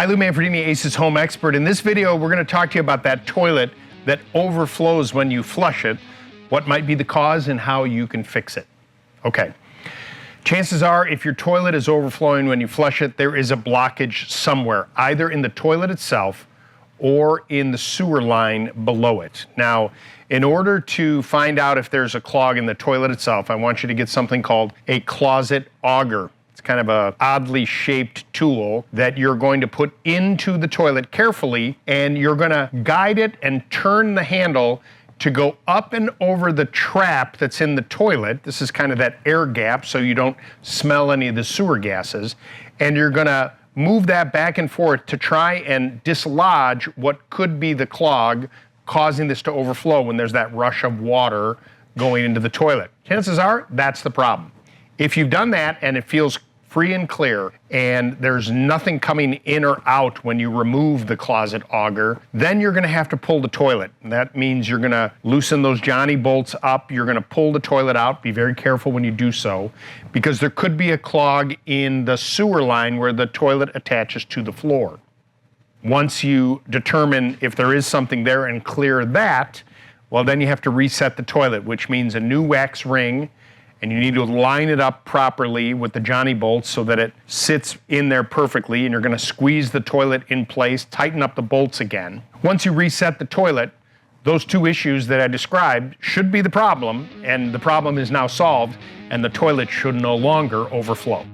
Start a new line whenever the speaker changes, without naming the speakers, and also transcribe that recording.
Hi, Lou Manfredini, Ace's Home Expert. In this video, we're going to talk to you about that toilet that overflows when you flush it, what might be the cause and how you can fix it. Okay. Chances are, if your toilet is overflowing when you flush it, there is a blockage somewhere, either in the toilet itself or in the sewer line below it. Now, in order to find out if there's a clog in the toilet itself, I want you to get something called a closet auger. It's kind of a oddly shaped tool that you're going to put into the toilet carefully, and you're going to guide it and turn the handle to go up and over the trap that's in the toilet. This is kind of that air gap so you don't smell any of the sewer gases. And you're going to move that back and forth to try and dislodge what could be the clog causing this to overflow when there's that rush of water going into the toilet. Chances are that's the problem. If you've done that and it feels free and clear and there's nothing coming in or out when you remove the closet auger, then you're going to have to pull the toilet. And that means you're going to loosen those Johnny bolts up. You're going to pull the toilet out. Be very careful when you do so, because there could be a clog in the sewer line where the toilet attaches to the floor. Once you determine if there is something there and clear that, well, then you have to reset the toilet, which means a new wax ring, and you need to line it up properly with the Johnny bolts so that it sits in there perfectly, and you're going to squeeze the toilet in place, tighten up the bolts again. Once you reset the toilet, those two issues that I described should be the problem, and the problem is now solved, and the toilet should no longer overflow.